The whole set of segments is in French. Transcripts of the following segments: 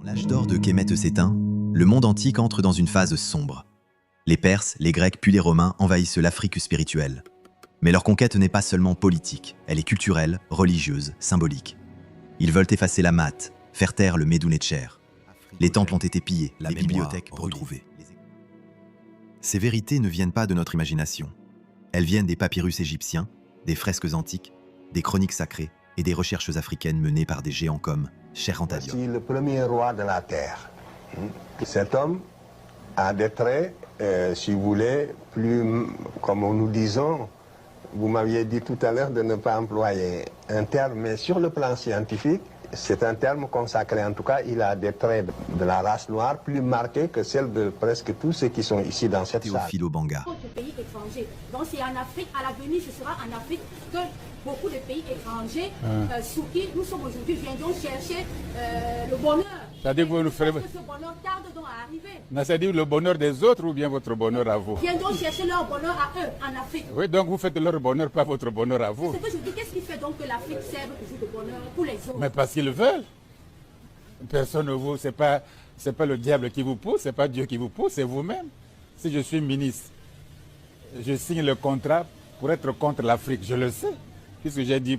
L'âge d'or de Kémet s'éteint, le monde antique entre dans une phase sombre. Les Perses, les Grecs puis les Romains envahissent l'Afrique spirituelle. Mais leur conquête n'est pas seulement politique, elle est culturelle, religieuse, symbolique. Ils veulent effacer la Math, faire taire le Medunetcher. Les temples ont été pillés, les bibliothèques retrouvées. Ces vérités ne viennent pas de notre imagination. Elles viennent des papyrus égyptiens, des fresques antiques, des chroniques sacrées et des recherches africaines menées par des géants comme Cheikh-Anta-Diop. C'est le premier roi de la terre. Cet homme a des traits, si vous voulez, plus, comme nous disons, vous m'aviez dit tout à l'heure de ne pas employer un terme, mais sur le plan scientifique, c'est un terme consacré. En tout cas, il a des traits de la race noire plus marqués que celles de presque tous ceux qui sont ici dans cette salle. Théophile Obenga. Pays étrangers. Donc c'est en Afrique, à l'avenir, ce sera en Afrique que beaucoup de pays étrangers, sous qui nous sommes aujourd'hui, viendront chercher le bonheur. C'est-à-dire que vous nous ferez... Que ce bonheur tarde donc à arriver. C'est-à-dire le bonheur des autres ou bien votre bonheur à vous? Viendront chercher leur bonheur à eux, en Afrique. Oui, donc vous faites leur bonheur, pas votre bonheur à vous. C'est ce que je dis. Qu'est-ce qui fait donc que l'Afrique serve toujours de bonheur pour les autres? Mais parce qu'ils veulent. Personne ne vous... C'est pas le diable qui vous pousse, c'est pas Dieu qui vous pousse, c'est vous-même. Si je suis ministre, je signe le contrat pour être contre l'Afrique, je le sais, puisque j'ai 10%.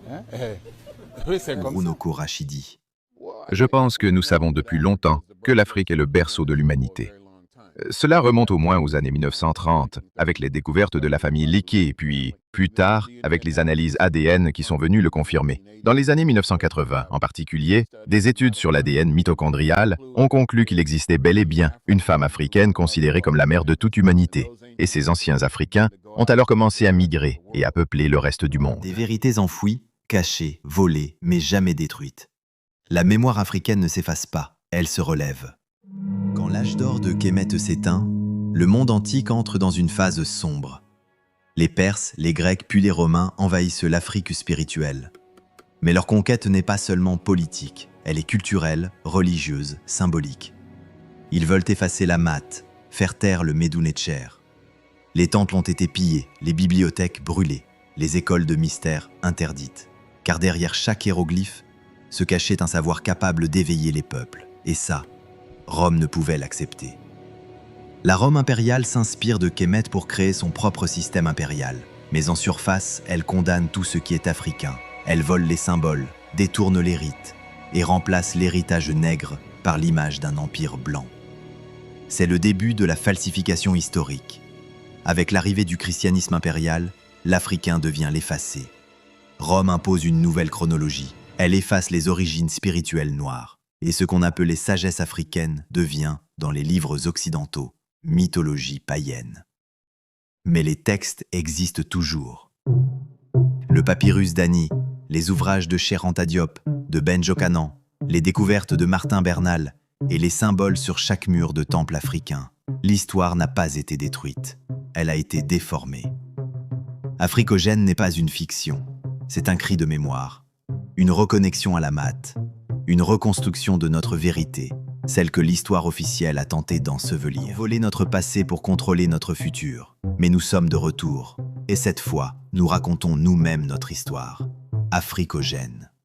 Hein? Oui, c'est comme ça. Runoko Rachidi. Je pense que nous savons depuis longtemps que l'Afrique est le berceau de l'humanité. Cela remonte au moins aux années 1930, avec les découvertes de la famille Leakey, puis, plus tard, avec les analyses ADN qui sont venues le confirmer. Dans les années 1980, en particulier, des études sur l'ADN mitochondrial ont conclu qu'il existait bel et bien une femme africaine considérée comme la mère de toute humanité. Et ces anciens Africains ont alors commencé à migrer et à peupler le reste du monde. Des vérités enfouies, cachées, volées, mais jamais détruites. La mémoire africaine ne s'efface pas, elle se relève. Quand l'âge d'or de Kémet s'éteint, le monde antique entre dans une phase sombre. Les Perses, les Grecs puis les Romains envahissent l'Afrique spirituelle. Mais leur conquête n'est pas seulement politique, elle est culturelle, religieuse, symbolique. Ils veulent effacer la Math, faire taire le Medunetcher. Les temples ont été pillés, les bibliothèques brûlées, les écoles de mystère interdites. Car derrière chaque hiéroglyphe se cachait un savoir capable d'éveiller les peuples. Et ça, Rome ne pouvait l'accepter. La Rome impériale s'inspire de Kémet pour créer son propre système impérial. Mais en surface, elle condamne tout ce qui est africain. Elle vole les symboles, détourne les rites et remplace l'héritage nègre par l'image d'un empire blanc. C'est le début de la falsification historique. Avec l'arrivée du christianisme impérial, l'Africain devient l'effacé. Rome impose une nouvelle chronologie. Elle efface les origines spirituelles noires. Et ce qu'on appelait sagesse africaine devient, dans les livres occidentaux, mythologie païenne. Mais les textes existent toujours. Le papyrus d'Ani, les ouvrages de Cheikh-Anta-Diop, de Ben Jokhanan, les découvertes de Martin Bernal et les symboles sur chaque mur de temple africain. L'histoire n'a pas été détruite, elle a été déformée. Africogène n'est pas une fiction, c'est un cri de mémoire, une reconnexion à la Math, une reconstruction de notre vérité, celle que l'histoire officielle a tenté d'ensevelir. Voler notre passé pour contrôler notre futur. Mais nous sommes de retour, et cette fois, nous racontons nous-mêmes notre histoire. Africogène.